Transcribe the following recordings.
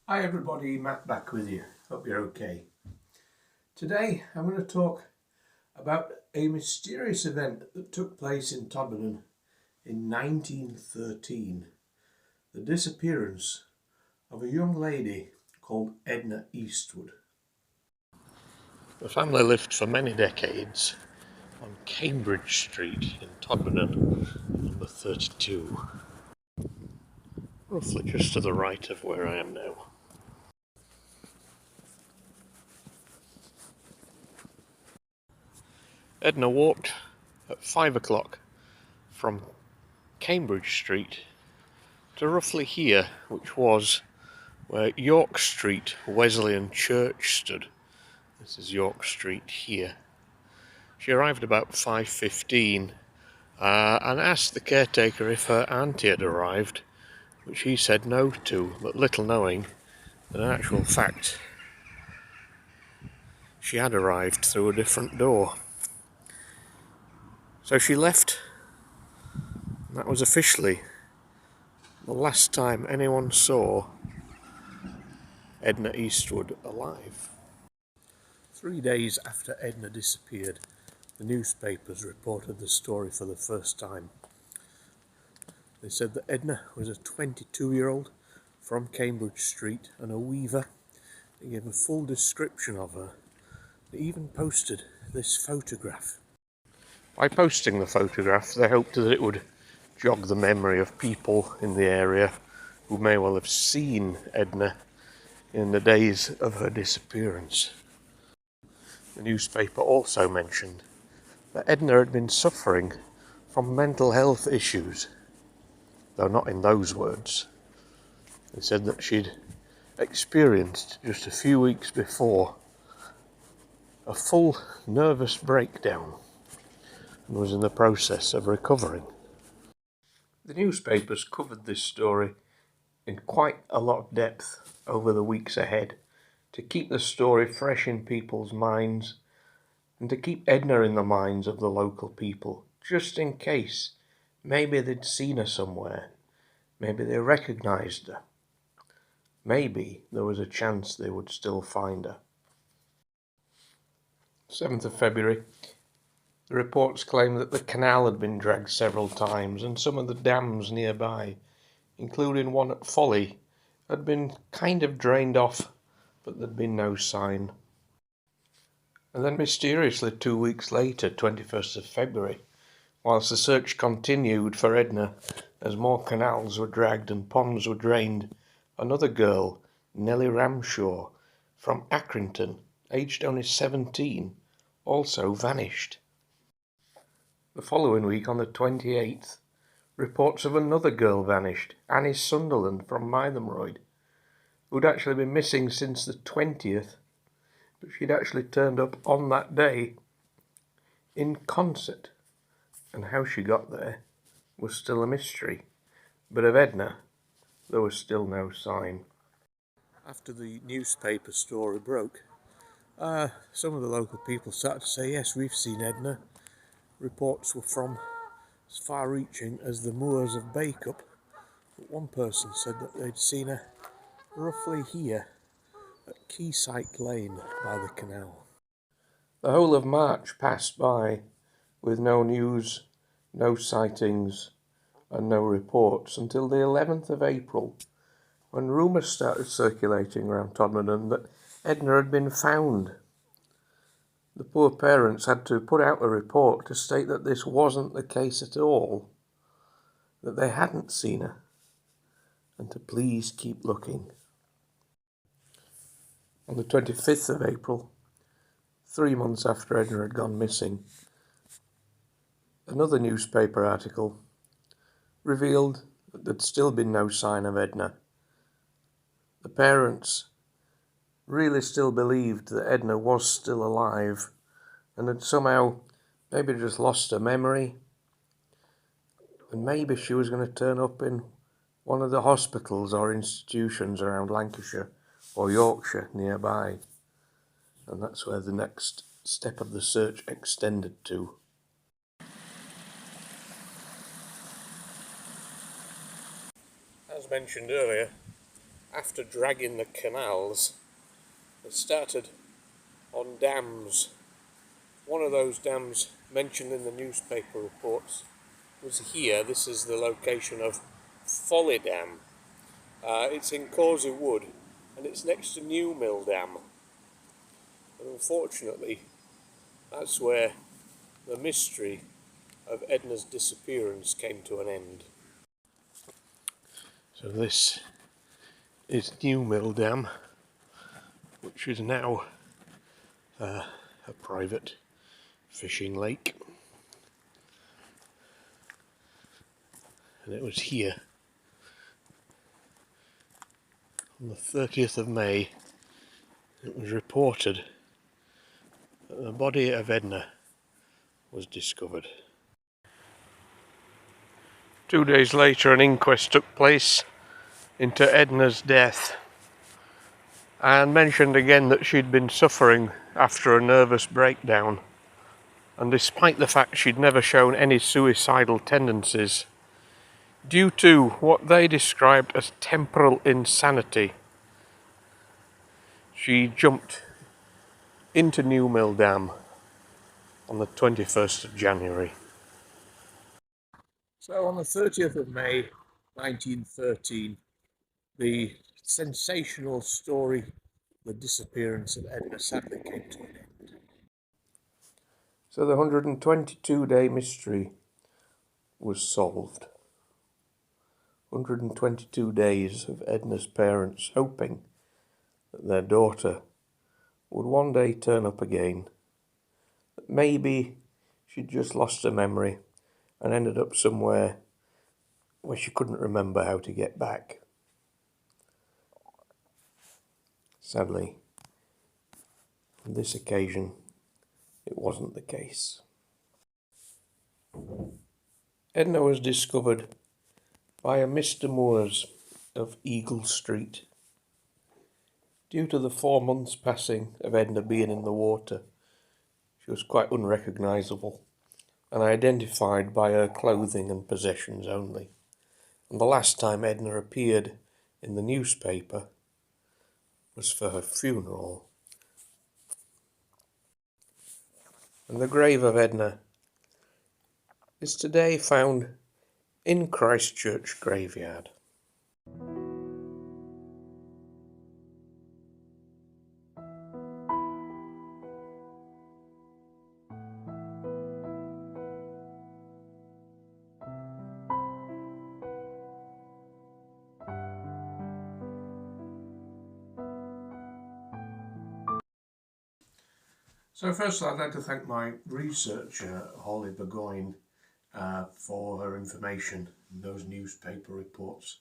Hi everybody, Matt back with you. Hope you're okay. Today I'm going to talk about a mysterious event that took place in Todmorden in 1913. The disappearance of a young lady called Edna Eastwood. The family lived for many decades on Cambridge Street in Todmorden, number 32. Roughly just to the right of where I am now. Edna walked at 5 o'clock from Cambridge Street to roughly here, which was where York Street Wesleyan Church stood. This is York Street here. She arrived about 5:15 and asked the caretaker if her auntie had arrived, which he said no to, but little knowing that in actual fact she had arrived through a different door. So she left, and that was officially the last time anyone saw Edna Eastwood alive. 3 days after Edna disappeared, the newspapers reported the story for the first time. They said that Edna was a 22-year-old from Cambridge Street and a weaver. They gave a full description of her. They even posted this photograph. By posting the photograph, they hoped that it would jog the memory of people in the area who may well have seen Edna in the days of her disappearance. The newspaper also mentioned that Edna had been suffering from mental health issues, though not in those words. They said that she'd experienced just a few weeks before a full nervous breakdown and was in the process of recovering. The newspapers covered this story in quite a lot of depth over the weeks ahead to keep the story fresh in people's minds and to keep Edna in the minds of the local people, just in case maybe they'd seen her somewhere, maybe they recognised her, maybe there was a chance they would still find her. 7th of February, the reports claimed that the canal had been dragged several times and some of the dams nearby, including one at Folly, had been kind of drained off, but there'd been no sign. And then mysteriously 2 weeks later, 21st of February, whilst the search continued for Edna as more canals were dragged and ponds were drained, another girl, Nellie Ramshaw, from Accrington, aged only 17, also vanished. The following week, on the 28th, reports of another girl vanished, Annie Sunderland from Mytholmroyd, who'd actually been missing since the 20th, but she'd actually turned up on that day in concert, and how she got there was still a mystery. But of Edna, there was still no sign. After the newspaper story broke, some of the local people started to say, yes, we've seen Edna. Reports were from as far-reaching as the moors of Bacup, but one person said that they'd seen her roughly here at Quayside Lane by the canal. The whole of March passed by with no news, no sightings and no reports until the 11th of April, when rumours started circulating around Todmorden that Edna had been found. The poor parents had to put out a report to state that this wasn't the case at all, that they hadn't seen her, and to please keep looking. On the 25th of April, 3 months after Edna had gone missing, another newspaper article revealed that there'd still been no sign of Edna. The parents really still believed that Edna was still alive and had somehow maybe just lost her memory, and maybe she was going to turn up in one of the hospitals or institutions around Lancashire or Yorkshire nearby, and that's where the next step of the search extended to. As mentioned earlier, after dragging the canals, they started on dams. One of those dams mentioned in the newspaper reports was here. This is the location of Folly Dam. It's in Causey Wood, and it's next to New Mill Dam. And unfortunately, that's where the mystery of Edna's disappearance came to an end. So this is New Mill Dam, which is now a private fishing lake. And it was here on the 30th of May it was reported that the body of Edna was discovered. 2 days later, an inquest took place into Edna's death, and mentioned again that she'd been suffering after a nervous breakdown, and despite the fact she'd never shown any suicidal tendencies, due to what they described as temporal insanity, she jumped into New Mill Dam on the 21st of January. So on the 30th of May 1913, the sensational story, the disappearance of Edna, sadly came to an end. So the 122-day mystery was solved. 122 days of Edna's parents hoping that their daughter would one day turn up again, that maybe she'd just lost her memory and ended up somewhere where she couldn't remember how to get back. Sadly, on this occasion, it wasn't the case. Edna was discovered by a Mr. Moores of Eagle Street. Due to the 4 months passing of Edna being in the water, she was quite unrecognisable and identified by her clothing and possessions only. And the last time Edna appeared in the newspaper was for her funeral. And the grave of Edna is today found in Christchurch graveyard. So first I'd like to thank my researcher, Holly Burgoyne, for her information in those newspaper reports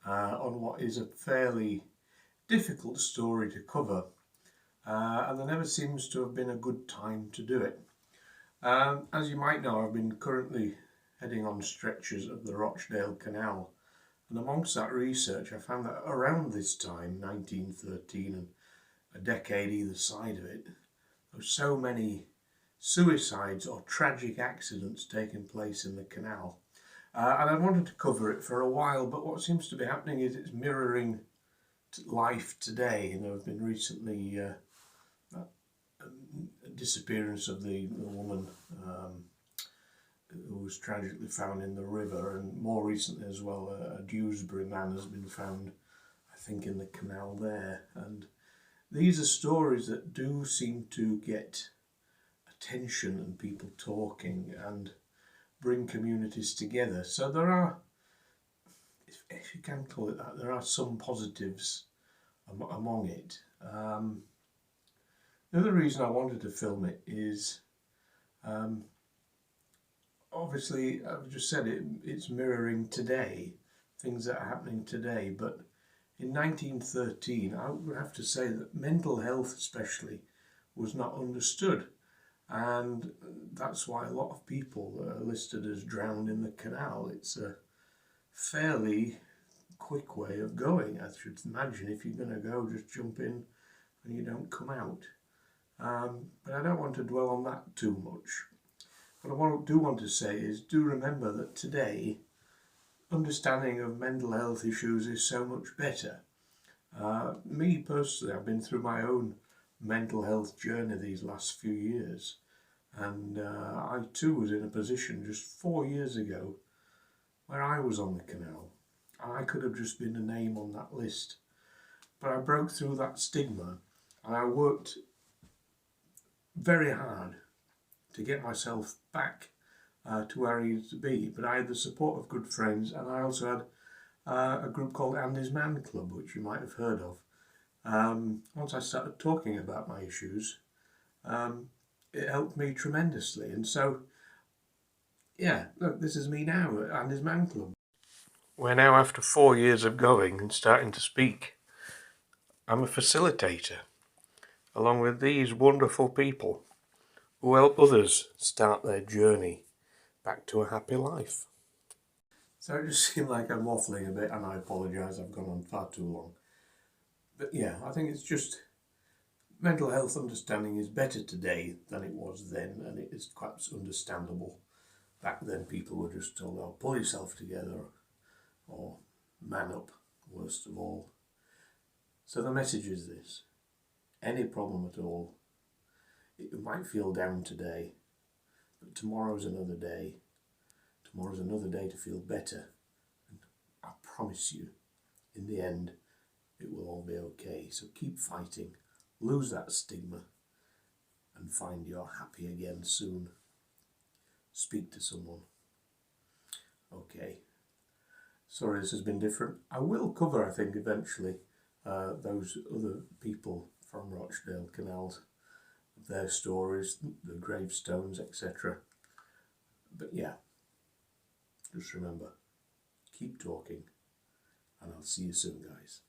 on what is a fairly difficult story to cover, and there never seems to have been a good time to do it. As you might know, I've been currently heading on stretches of the Rochdale Canal, and amongst that research I found that around this time, 1913, and a decade either side of it, there were so many suicides or tragic accidents taking place in the canal. And I wanted to cover it for a while, but what seems to be happening is it's mirroring life today. And there have been recently a disappearance of the woman who was tragically found in the river, and more recently as well a Dewsbury man has been found, I think, in the canal there. And these are stories that do seem to get attention and people talking and bring communities together. So there are, if you can call it that, there are some positives among it. The other reason I wanted to film it is, obviously, I've just said it's mirroring today, things that are happening today, but in 1913, I would have to say that mental health especially was not understood. And that's why a lot of people are listed as drowned in the canal. It's a fairly quick way of going. I should imagine if you're going to go, just jump in and you don't come out. But I don't want to dwell on that too much. What I do want to say is, do remember that today, understanding of mental health issues is so much better. Me personally, I've been through my own mental health journey these last few years, and I too was in a position just 4 years ago where I was on the canal, and I could have just been a name on that list. But I broke through that stigma, and I worked very hard to get myself back to where I needed to be. But I had the support of good friends, and I also had a group called Andy's Man Club, which you might have heard of. Once I started talking about my issues, it helped me tremendously. And so, yeah, look, this is me now at Andy's Man Club. Where now, after 4 years of going and starting to speak, I'm a facilitator, along with these wonderful people who help others start their journey back to a happy life. So it just seemed like I'm waffling a bit, and I apologise, I've gone on far too long. But yeah, I think it's just mental health understanding is better today than it was then, and it is quite understandable. Back then people were just told, oh, pull yourself together, or man up, worst of all. So the message is this: any problem at all, it might feel down today, but tomorrow's another day. Tomorrow's another day to feel better. And I promise you, in the end, it will all be okay. So keep fighting, lose that stigma, and find you're happy again soon. Speak to someone. Okay. Sorry this has been different. I will cover, I think, eventually, those other people from Rochdale Canals, their stories, the gravestones, etc. But yeah, just remember, keep talking, and I'll see you soon, guys.